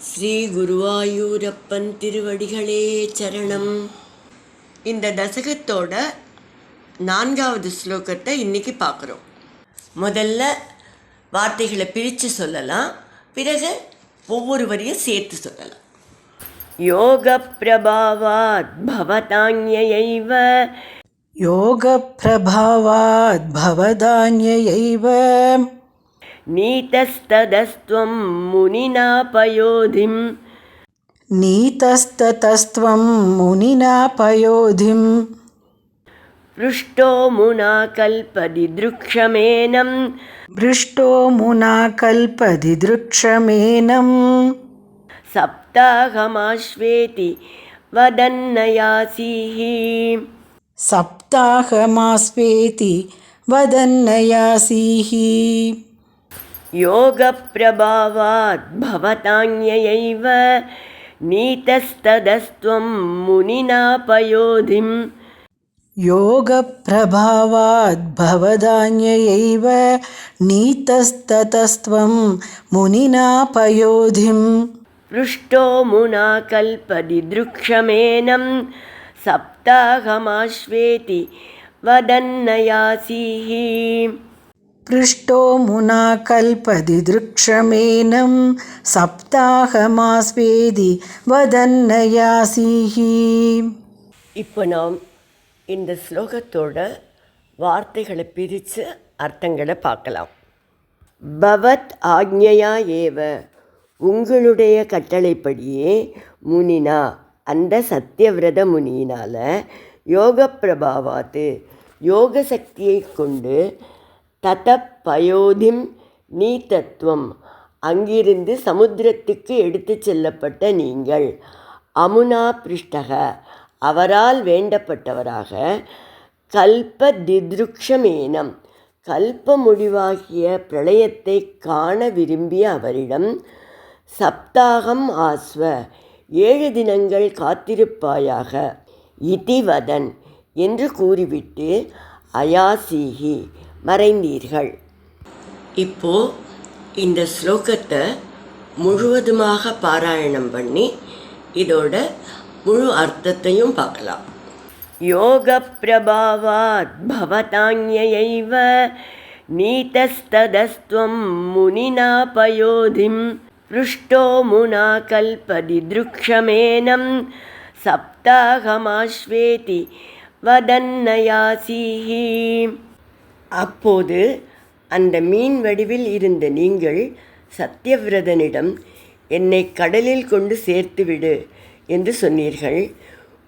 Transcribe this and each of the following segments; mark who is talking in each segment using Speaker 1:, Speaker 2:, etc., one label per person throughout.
Speaker 1: ஸ்ரீ குருவாயூரப்பன் திருவடிகளே சரணம். இந்த தசகத்தோட 4வது ஸ்லோகத்தை இன்னைக்கு பார்க்குறோம். முதல்ல வார்த்தைகளை பிரித்து சொல்லலாம், பிறகு ஒவ்வொரு வரியும் சேர்த்து சொல்லலாம். யோக பிரபாவாத் பவதான்யைவ
Speaker 2: யோக பிரபாவாத் பவதான்யைவ
Speaker 1: நீதஸ்ததஸ்த்வம் முனினா பயோதிம்
Speaker 2: நீதஸ்ததஸ்த்வம் முனினா பயோதிம்
Speaker 1: पृष्टो मुना कल्पदि दृक्षमेनं
Speaker 2: पृष्टो मुना कल्पदि दृक्षमेनं
Speaker 1: सप्ताहमाश्वेति वदन्नयासीः
Speaker 2: सप्ताहमास्वेति वदन्नयासीः
Speaker 1: योगप्रभावात् भवतान्ययैव नीतस्तदस्त्वं मुनिना पयोधिं
Speaker 2: योगप्रभावात् भवदान्यैव नीतस्ततस्त्वं मुनिना पयोधिं
Speaker 1: पृष्टो मुना कल्पदि दृक्षमेनं सप्ताहमाश्वेति वदन्नयासीः
Speaker 2: पृष्टो मुना कल्पदि दृक्षमेनं सप्ताहमास्वेदि वदन्नयासीः.
Speaker 1: இப்போ நாம் இந்த ஸ்லோகத்தோட வார்த்தைகளை பிரித்து அர்த்தங்களை பார்க்கலாம். பவத் ஆக்ஞையா ஏவ, உங்களுடைய கட்டளைப்படியே, முனினா, அந்த சத்தியவிரத முனியினால், யோக பிரபாவாத்து, யோக சக்தியை கொண்டு, தத பயோதிம் நீதத்துவம், அங்கிருந்து சமுத்திரத்துக்கு எடுத்து செல்லப்பட்ட நீங்கள், அமுனா பிருஷ்டக, அவரால் வேண்டப்பட்டவராக, கல்ப தித்ருக்ஷமேனம், கல்ப முடிவாகிய பிரளயத்தை காண விரும்பிய அவரிடம், சப்தாகம் ஆஸ்வ, 7 தினங்கள் காத்திருப்பாயாக, இதிவதன் என்று கூறிவிட்டு, அயாசீகி, மறைந்தீர்கள். இப்போ இந்த ஸ்லோகத்தை முழுவதுமாக பாராயணம் பண்ணி இதோட முழு அர்த்தத்தையும் பார்க்கலாம். யோக பிரபாவாத் பவதான்யைவ நீதஸ்ததஸ்த்வம் முனினா பயோதிம் பृष्टो முனா கல்பதி दृक्षमेनं சப்தாகமாஸ்வேதி வதன்னயாசீஹி. அப்போது அந்த மீன் வடிவில் இருந்த நீங்கள் சத்தியவிரதனிடம், என்னை கடலில் கொண்டு சேர்த்துவிடு என்று சொன்னீர்கள்.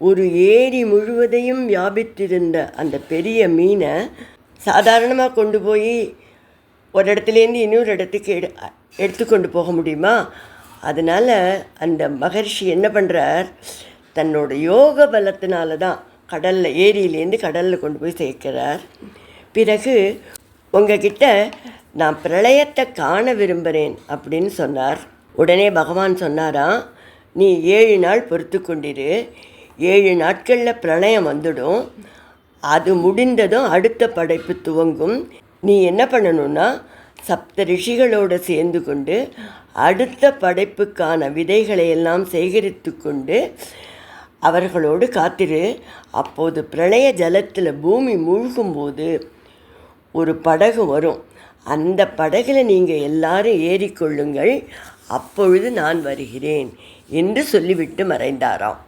Speaker 1: ஒரு ஏரி முழுவதையும் வியாபித்திருந்த அந்த பெரிய மீனை சாதாரணமாக கொண்டு போய் ஒரு இடத்துலேருந்து இன்னொரு இடத்துக்கு எடுத்துக்கொண்டு போக முடியுமா? அதனால் அந்த மகர்ஷி என்ன பண்ணுறார், தன்னோட யோக பலத்தினால தான் கடலில், ஏரியிலேருந்து கடலில் கொண்டு போய் சேர்க்கிறார். பிறகு உங்ககிட்ட நான் பிரளயத்தை காண விரும்புகிறேன் அப்படின்னு சொன்னார். உடனே பகவான் சொன்னாராம், நீ 7 நாள் பொறுத்து கொண்டிரு, 7 நாட்களில் பிரளயம் வந்துடும், அது முடிந்ததும் அடுத்த படைப்பு துவங்கும். நீ என்ன பண்ணணும்னா, சப்த ரிஷிகளோடு சேர்ந்து கொண்டு அடுத்த படைப்புக்கான விதைகளை எல்லாம் சேகரித்து கொண்டு அவர்களோடு காத்திரு. அப்போது பிரளய ஜலத்தில் பூமி மூழ்கும்போது ஒரு படகு வரும், அந்த படகுல நீங்கள் எல்லாரும் ஏறிக்கொள்ளுங்கள், அப்பொழுது நான் வருகிறேன் என்று சொல்லிவிட்டு மறைந்தாராம்.